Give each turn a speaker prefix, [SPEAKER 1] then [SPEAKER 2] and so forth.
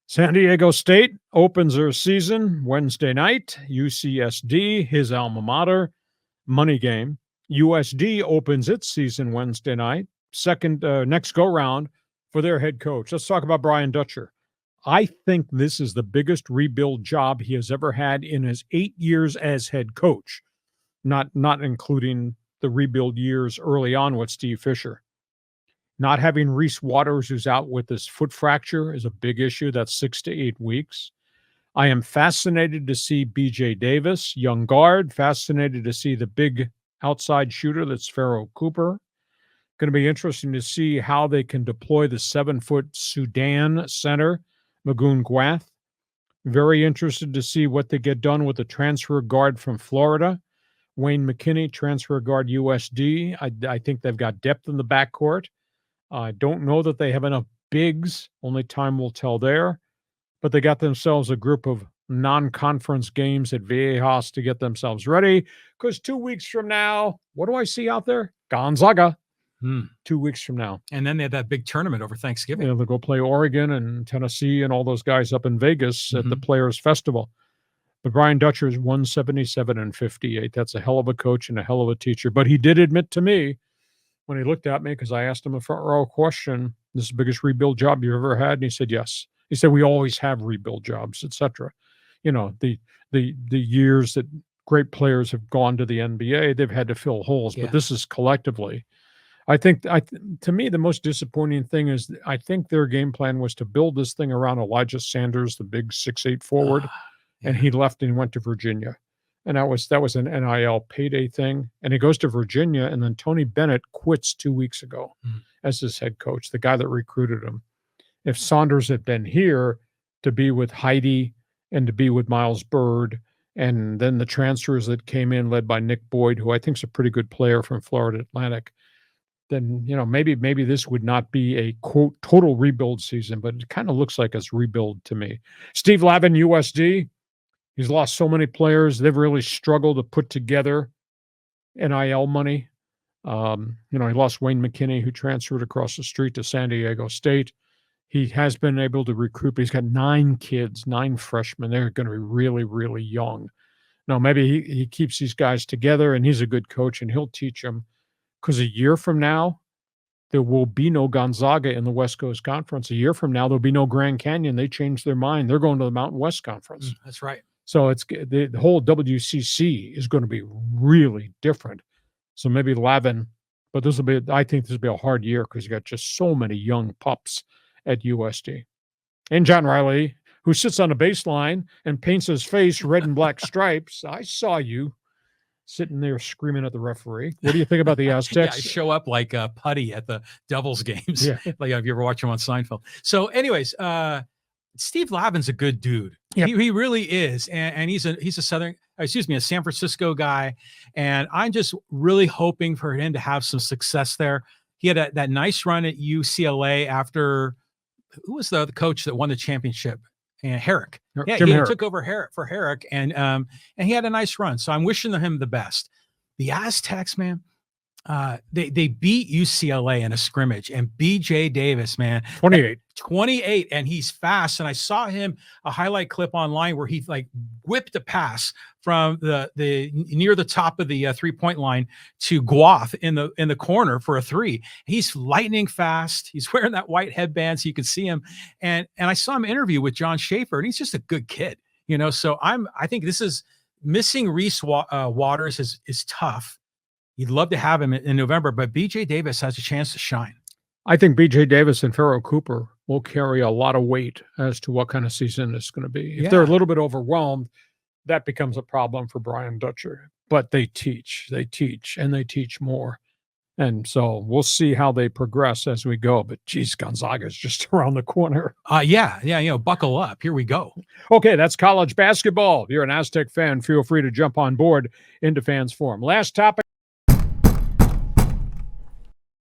[SPEAKER 1] San Diego State opens their season Wednesday night. UCSD, his alma mater, money game. USD opens its season Wednesday night. Next go round for their head coach. Let's talk about Brian Dutcher. I think this is the biggest rebuild job he has ever had in his 8 years as head coach, not including the rebuild years early on with Steve Fisher. Not having Reese Waters, who's out with his foot fracture, is a big issue. That's 6 to 8 weeks. I am fascinated to see B.J. Davis, young guard, fascinated to see the big outside shooter that's Pharaoh Cooper. Going to be interesting to see how they can deploy the 7-foot Sudan center, Magoon Gwath. Very interested to see what they get done with the transfer guard from Florida, Wayne McKinney, transfer guard USD. I think they've got depth in the backcourt. I don't know that they have enough bigs. Only time will tell there. But they got themselves a group of non-conference games at Viejas to get themselves ready. Because 2 weeks from now, what do I see out there? Gonzaga. 2 weeks from now.
[SPEAKER 2] And then they had that big tournament over Thanksgiving.
[SPEAKER 1] Yeah, they'll go play Oregon and Tennessee and all those guys up in Vegas at the Players Festival. But Brian Dutcher is 177-58. That's a hell of a coach and a hell of a teacher. But he did admit to me, when he looked at me, because I asked him a front row question, this is the biggest rebuild job you've ever had? And he said, yes. He said, we always have rebuild jobs, etc. You know, the years that great players have gone to the NBA, they've had to fill holes, but this is collectively. I think, to me, the most disappointing thing is I think their game plan was to build this thing around Elijah Sanders, the big 6'8" forward, and he left and went to Virginia. And that was an NIL payday thing. And he goes to Virginia, and then Tony Bennett quits 2 weeks ago as his head coach, the guy that recruited him. If Saunders had been here to be with Heidi and to be with Miles Bird, and then the transfers that came in led by Nick Boyd, who I think is a pretty good player from Florida Atlantic, then, you know, maybe this would not be a, quote, total rebuild season, but it kind of looks like it's rebuild to me. Steve Lavin, USD. He's lost so many players. They've really struggled to put together NIL money. He lost Wayne McKinney, who transferred across the street to San Diego State. He has been able to recruit, but he's got 9 kids, 9 freshmen. They're going to be really, really young. Now, maybe he keeps these guys together, and he's a good coach, and he'll teach them. Because a year from now, there will be no Gonzaga in the West Coast Conference. A year from now, there'll be no Grand Canyon. They changed their mind. They're going to the Mountain West Conference.
[SPEAKER 2] That's right.
[SPEAKER 1] So it's the whole WCC is going to be really different. So maybe Lavin, but I think this will be a hard year because you got just so many young pups at USD. And John Riley, who sits on the baseline and paints his face red and black stripes. I saw you sitting there screaming at the referee. What do you think about the Aztecs?
[SPEAKER 2] I show up like Putty at the Devils games. Yeah. Like if you ever watch him on Seinfeld. So anyways, Steve Lavin's a good dude. Yep. He really is. And he's a San Francisco guy. And I'm just really hoping for him to have some success there. He had that nice run at UCLA after, who was the coach that won the championship? And Herrick. Yeah, he took over for Herrick, and he had a nice run. So I'm wishing him the best. The Aztecs, man, they beat UCLA in a scrimmage, and B.J. Davis, man, 28, and he's fast. And I saw him a highlight clip online where he like whipped a pass from the near the top of the 3-point line to Gwath in the corner for a 3. He's lightning fast. He's wearing that white headband so you can see him. And I saw him interview with John Schaefer, and he's just a good kid, you know. So I think this is missing Reese Waters is tough. You'd love to have him in November, but B.J. Davis has a chance to shine.
[SPEAKER 1] I think B.J. Davis and Pharaoh Cooper will carry a lot of weight as to what kind of season it's going to be. If they're a little bit overwhelmed, that becomes a problem for Brian Dutcher. But they teach, and they teach more. And so we'll see how they progress as we go. But, geez, Gonzaga is just around the corner.
[SPEAKER 2] Yeah, buckle up. Here we go.
[SPEAKER 1] Okay, that's college basketball. If you're an Aztec fan, feel free to jump on board into Fans Forum. Last topic.